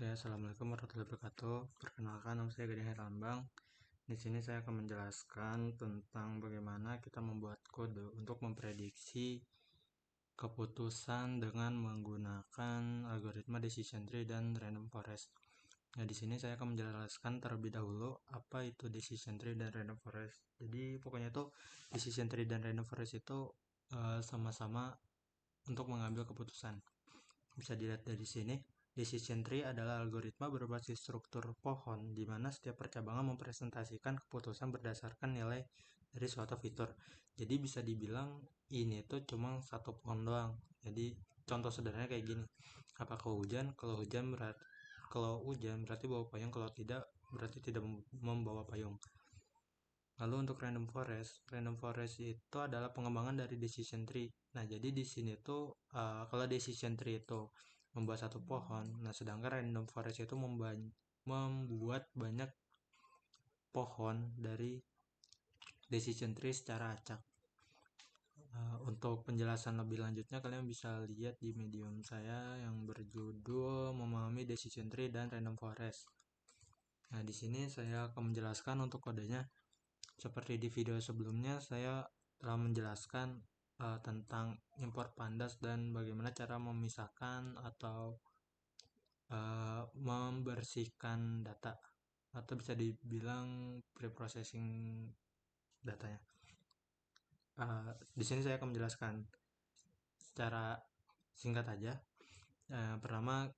Oke, assalamualaikum warahmatullahi wabarakatuh. Perkenalkan, nama saya Gading Herlambang. Di sini saya akan menjelaskan tentang bagaimana kita membuat kode untuk memprediksi keputusan dengan menggunakan algoritma decision tree dan random forest. Nah, di sini saya akan menjelaskan terlebih dahulu apa itu decision tree dan random forest. Jadi, pokoknya itu decision tree dan random forest itu sama-sama untuk mengambil keputusan. Bisa dilihat dari sini, decision tree adalah algoritma berbasis struktur pohon di mana setiap percabangan mempresentasikan keputusan berdasarkan nilai dari suatu fitur. Jadi bisa dibilang ini tuh cuma satu pohon doang. Jadi contoh sederhananya kayak gini. Apakah hujan? Kalau hujan berarti bawa payung, kalau tidak berarti tidak membawa payung. Lalu untuk random forest itu adalah pengembangan dari decision tree. Nah, jadi di sini tuh kalau decision tree itu membuat satu pohon, nah sedangkan random forest itu membuat banyak pohon dari decision tree secara acak. Untuk penjelasan lebih lanjutnya kalian bisa lihat di medium saya yang berjudul Memahami Decision Tree dan Random Forest. Nah, di sini saya akan menjelaskan untuk kodenya. Seperti di video sebelumnya, saya telah menjelaskan tentang import pandas dan bagaimana cara memisahkan atau membersihkan data, atau bisa dibilang preprocessing datanya. Di sini saya akan menjelaskan secara singkat aja. Pertama,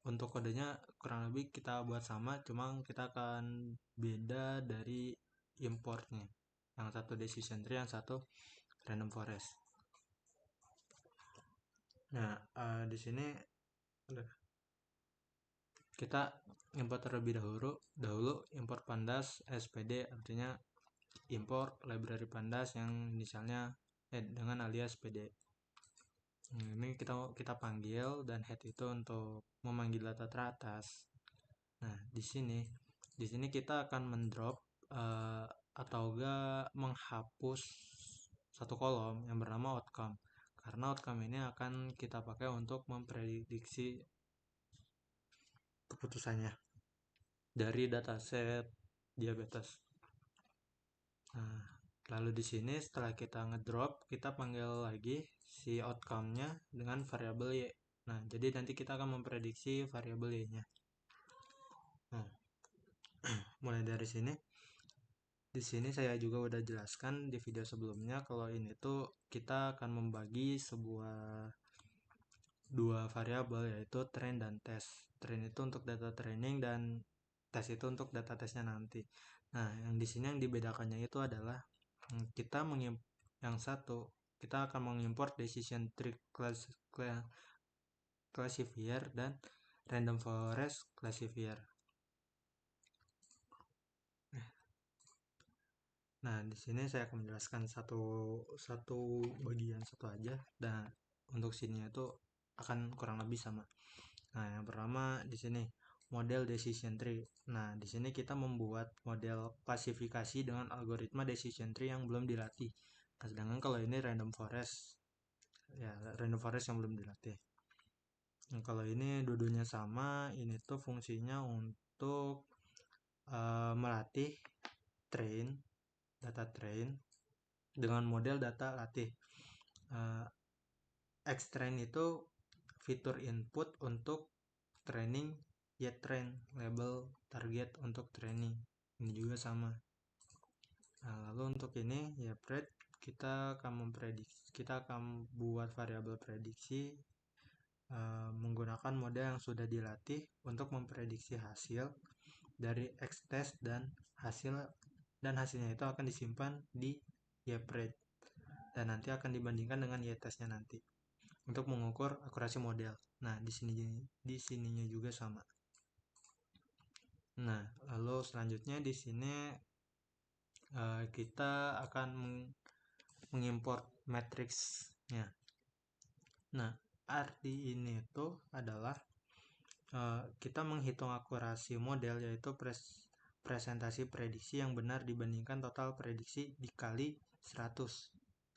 untuk kodenya kurang lebih kita buat sama, cuma kita akan beda dari importnya. Yang satu decision tree, yang satu random forest. Nah, di sini kita import terlebih dahulu import pandas SPD, artinya import library pandas yang misalnya dengan alias PD. Ini kita panggil, dan head itu untuk memanggil data teratas. Nah, di sini kita akan mendrop atau enggak menghapus satu kolom yang bernama outcome. Karena outcome ini akan kita pakai untuk memprediksi keputusannya dari dataset diabetes. Nah, lalu di sini setelah kita ngedrop, kita panggil lagi si outcome-nya dengan variabel y. Nah, jadi nanti kita akan memprediksi variabel y-nya. Nah, mulai dari sini. Di sini saya juga udah jelaskan di video sebelumnya kalau ini tuh kita akan membagi dua variabel, yaitu train dan test. Train itu untuk data training dan test itu untuk data testnya nanti. Nah, yang di sini yang dibedakannya itu adalah yang satu kita akan mengimport decision tree classifier dan random forest classifier. Nah, di sini saya akan menjelaskan satu bagian satu aja. Dan untuk sini itu akan kurang lebih sama. Nah, yang pertama di sini model decision tree. Nah, di sini kita membuat model klasifikasi dengan algoritma decision tree yang belum dilatih. Nah, sedangkan kalau ini random forest, ya random forest yang belum dilatih. Nah, kalau ini dua-duanya sama, ini tuh fungsinya untuk melatih data train dengan model data latih. X-train itu fitur input untuk training, Y-train label target untuk training. Ini juga sama. Nah, lalu untuk ini ya kita akan buat variabel prediksi menggunakan model yang sudah dilatih untuk memprediksi hasil dari X-test, dan hasilnya itu akan disimpan di YPRED dan nanti akan dibandingkan dengan Y-testnya nanti untuk mengukur akurasi model. Nah, di sininya juga sama. Nah, lalu selanjutnya di sini kita akan mengimport matriksnya. Nah, arti ini itu adalah kita menghitung akurasi model, yaitu presentasi prediksi yang benar dibandingkan total prediksi dikali 100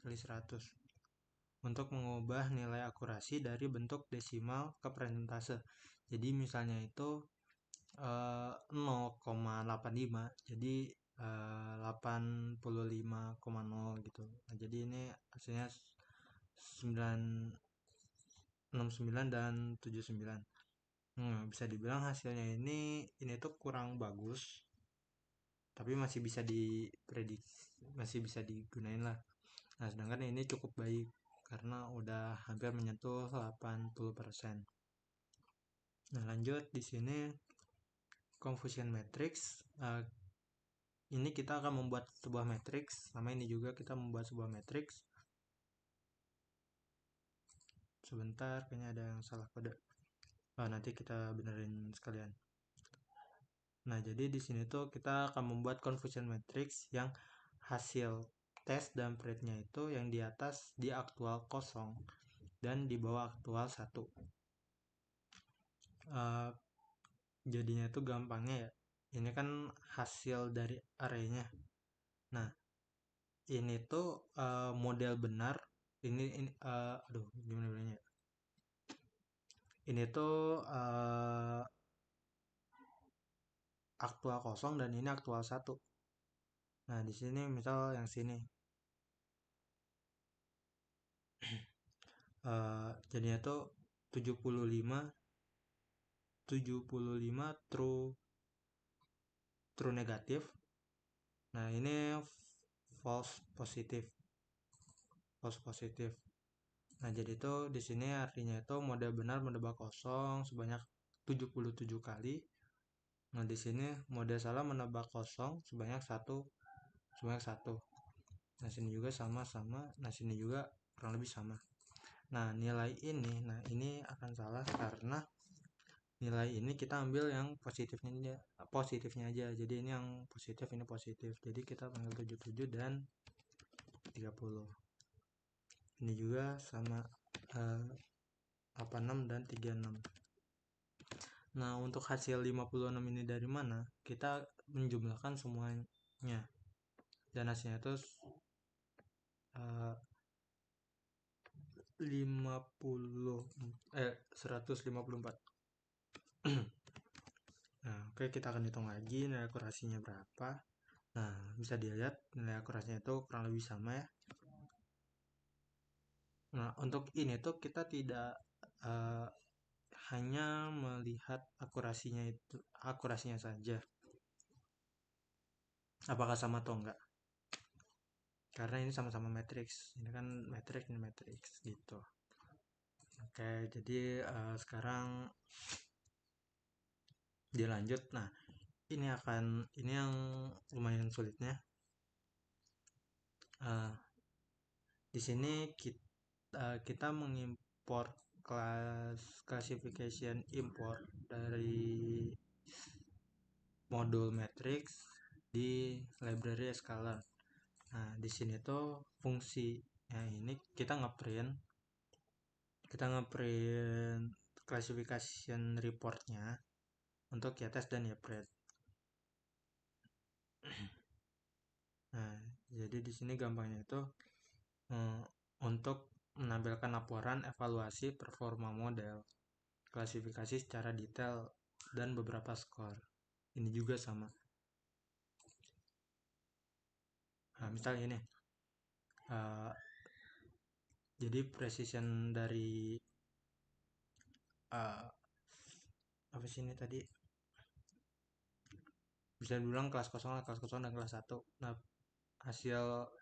kali 100. untuk mengubah nilai akurasi dari bentuk desimal ke persentase. Jadi misalnya itu 0,85, jadi 85,0 gitu. Nah, jadi ini hasilnya 969 dan 79. Bisa dibilang hasilnya ini tuh kurang bagus, tapi masih bisa diprediksi, masih bisa digunain lah. Nah, sedangkan ini cukup baik karena udah hampir menyentuh 80%. Nah, lanjut di sini confusion matrix. Ini kita akan membuat sebuah matrix, sama ini juga kita membuat sebuah matrix. Sebentar, kayaknya ada yang salah kode. Nanti kita benerin sekalian. Nah, jadi di sini tuh kita akan membuat confusion matrix yang hasil tes dan print-nya itu yang di atas di aktual 0 dan di bawah aktual 1. Jadinya itu gampangnya ya, ini kan hasil dari arraynya. Nah, ini tuh model benar. Ini aduh, gimana bilangnya? Ini tuh aktual 0 dan ini aktual 1. Nah, di sini misal yang sini jadinya tuh 75 true negatif. Nah, ini false positif. Nah, jadi itu di sini artinya itu model benar menebak kosong sebanyak 77 kali. Nah, di sini model salah menebak kosong sebanyak satu. Nah, sini juga sama. Nah, sini juga kurang lebih sama. Nah, nilai ini akan salah karena nilai ini kita ambil yang positifnya aja. Jadi ini yang positif, ini positif. Jadi kita panggil 77 dan 30. Ini juga sama 86 dan 36. Nah, untuk hasil 56 ini dari mana? Kita menjumlahkan semuanya. Dan hasilnya itu 154. Nah, oke, kita akan hitung lagi nilai akurasinya berapa. Nah, bisa dilihat nilai akurasinya itu kurang lebih sama ya. Nah, untuk ini tuh kita tidak hanya melihat akurasinya saja, apakah sama atau enggak, karena ini sama-sama matrix. Ini kan matrix, ini matrix gitu. Oke, jadi sekarang dilanjut. Nah, ini yang lumayan sulitnya. Di sini kita mengimpor classification import dari modul matrix di library scalar. Nah, di sini tuh fungsi ini kita ngeprint classification reportnya untuk ya tes dan ya print. Nah, jadi di sini gampangnya itu untuk menampilkan laporan evaluasi performa model, klasifikasi secara detail, dan beberapa skor. Ini juga sama. Nah, misalnya ini jadi precision dari apa sih ini tadi, bisa dibilang kelas 0 dan kelas 1. Nah, hasil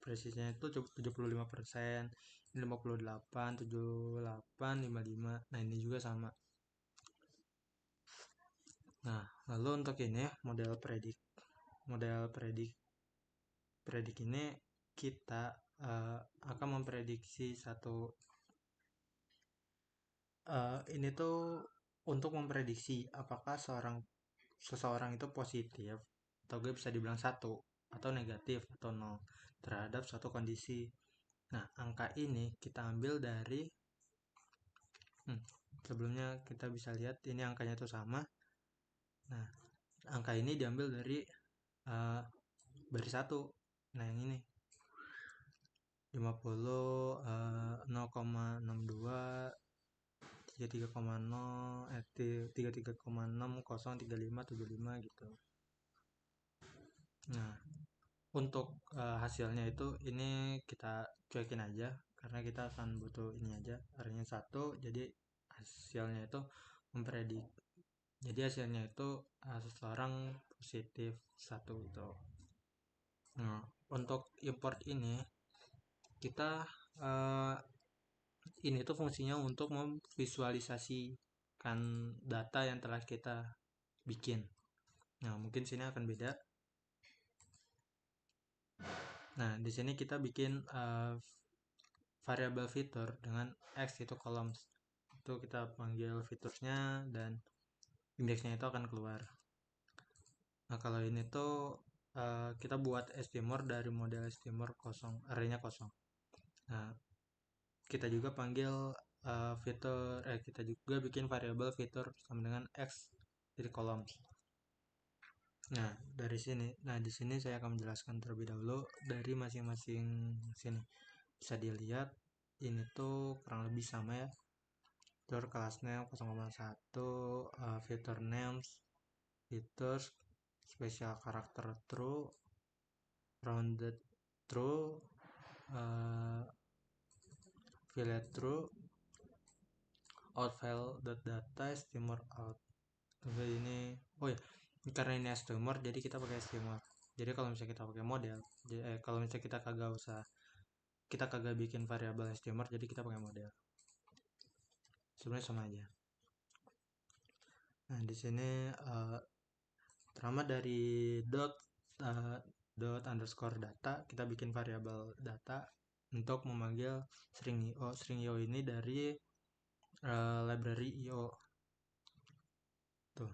presisinya itu 75%, 58, 78, 55. Nah, ini juga sama. Nah, lalu untuk ini model predik ini kita akan memprediksi ini tuh untuk memprediksi apakah seseorang itu positif, atau gue bisa dibilang 1 atau negatif atau 0 terhadap suatu kondisi. Nah, angka ini kita ambil dari sebelumnya kita bisa lihat ini angkanya itu sama. Nah, angka ini diambil dari baris 1. Nah, yang ini. 50, 0,62, 33,0, 33,6, 035, 75 gitu. Nah, untuk hasilnya itu ini kita cuekin aja karena kita akan butuh ini aja, R-nya 1, jadi hasilnya itu mempredik. Jadi hasilnya itu seseorang positif 1 gitu. Nah, untuk import ini kita ini tuh fungsinya untuk memvisualisasikan data yang telah kita bikin. Nah, mungkin sini akan beda. Nah, di sini kita bikin variable fitur dengan x itu columns. Itu kita panggil fiturnya dan indeksnya itu akan keluar. Nah, kalau ini tuh kita buat stmor dari model stmor kosong, arraynya kosong. Nah, kita juga panggil fitur kita juga bikin variable fitur sama dengan x dari columns. Nah, di sini saya akan menjelaskan terlebih dahulu dari masing-masing sini. Bisa dilihat ini tuh kurang lebih sama ya. Fitur class name 0,1, fitur names, features, special character true, rounded true, fillet true, out file data stmor out. Tapi ini oh ya, karena ini stmor jadi kita pakai stmor. Jadi kalau misalnya kita pakai model, kalau misalnya kita kagak bikin variabel stmor, jadi kita pakai model. Sebenarnya sama aja. Nah, di sini pertama dari dot underscore data kita bikin variabel data untuk memanggil string io. String io ini dari library io tuh.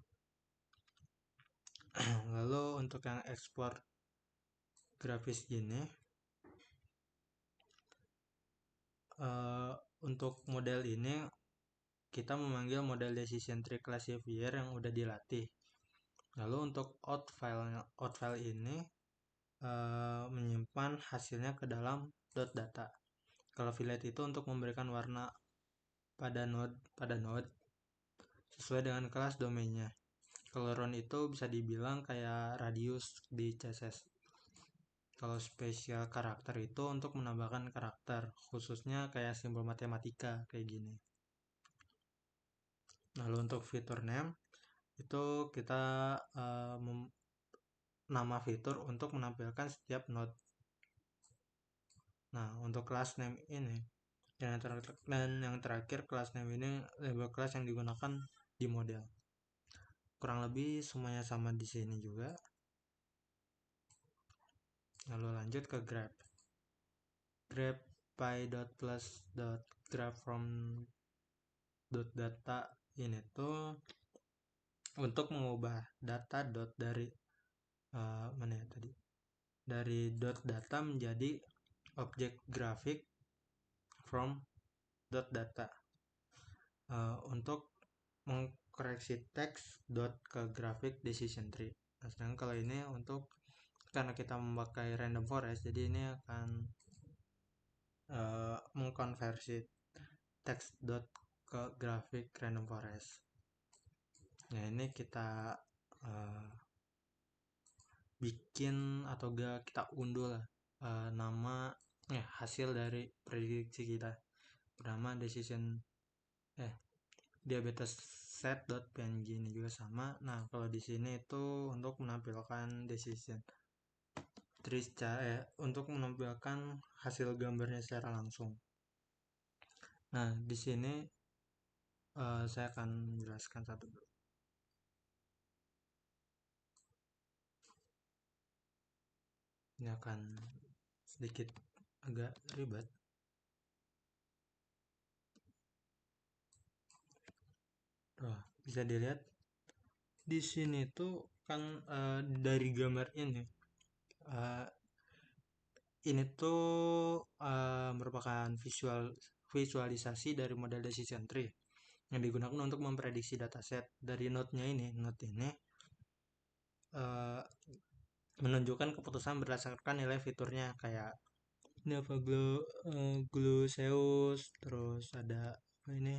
Lalu untuk yang ekspor grafis ini untuk model ini kita memanggil model decision tree classifier yang udah dilatih. Lalu untuk out file ini menyimpan hasilnya ke dalam .data. Kalau fillet itu untuk memberikan warna pada node sesuai dengan kelas domainnya. Kalau round itu bisa dibilang kayak radius di CSS. Kalau special karakter itu untuk menambahkan karakter, khususnya kayak simbol matematika kayak gini. Lalu untuk fitur name itu kita nama fitur untuk menampilkan setiap node. Nah, untuk class name ini dan yang terakhir class name ini label class yang digunakan di model. Kurang lebih semuanya sama di sini juga. Lalu lanjut ke grab. Grab py.plus.grab from .data ini tuh untuk mengubah data dari mana ya tadi? Dari .data menjadi objek grafik from .data untuk mengkoreksi teks ke grafik decision tree. Nah, sedangkan kalau ini untuk karena kita memakai random forest, jadi ini akan mengkonversi teks ke grafik random forest. Nah, ini kita bikin atau gak kita unduh lah nama hasil dari prediksi kita bernama diabetes set.png ini juga sama. Nah, kalau di sini itu untuk menampilkan decision tree untuk menampilkan hasil gambarnya secara langsung. Nah, di sini saya akan menjelaskan satu dulu. Ini akan sedikit agak ribet. Bisa dilihat di sini tuh kan dari gambar ini tuh merupakan visualisasi dari model decision tree yang digunakan untuk memprediksi dataset dari node ini menunjukkan keputusan berdasarkan nilai fiturnya kayak Ini apa, gluceus, terus ada apa ini,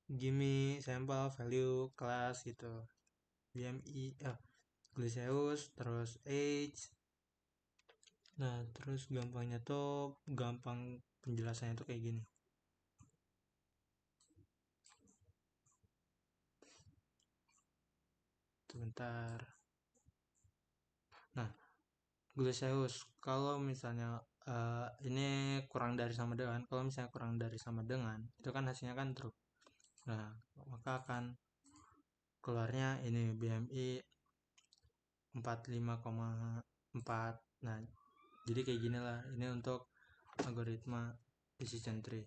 gimme, sampel, value, class gitu, BMI, gluceus, terus age. Nah, terus gampang penjelasannya tuh kayak gini. Sebentar. Nah, gluceus kalau misalnya ini kurang dari sama dengan, kalau misalnya kurang dari sama dengan, itu kan hasilnya kan true. Nah, maka akan keluarnya ini BMI 45,4. Nah, jadi kayak gini lah. Ini untuk algoritma decision tree.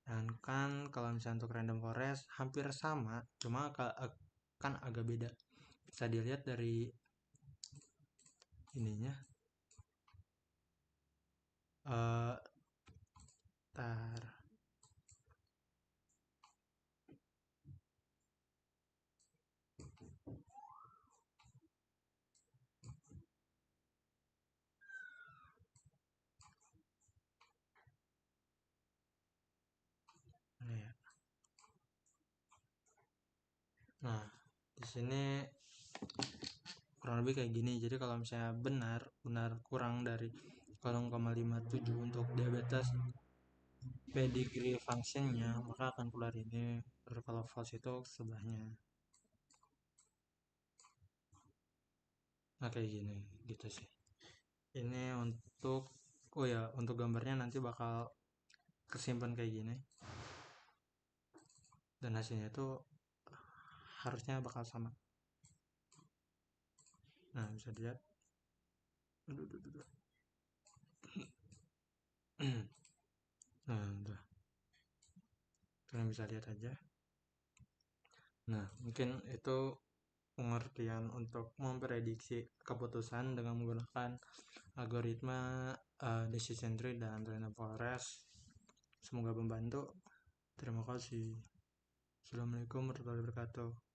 Dan kan kalau misalnya untuk random forest hampir sama, cuma kan agak beda. Bisa dilihat dari ininya. Tar. Ya. Nah, di sini kurang lebih kayak gini. Jadi kalau misalnya benar kurang dari 0,57 untuk diabetes pedigree functionnya, maka akan keluar ini. Terus kalau false itu sebelahnya. Nah, kayak gini gitu sih. Ini untuk, oh ya, untuk gambarnya nanti bakal kesimpan kayak gini, dan hasilnya itu harusnya bakal sama. Nah, bisa dilihat. Nah, udah, kalian bisa lihat aja. Nah, mungkin itu pengertian untuk memprediksi keputusan dengan menggunakan algoritma decision tree dan random forest. Semoga membantu. Terima kasih. Assalamualaikum warahmatullahi wabarakatuh.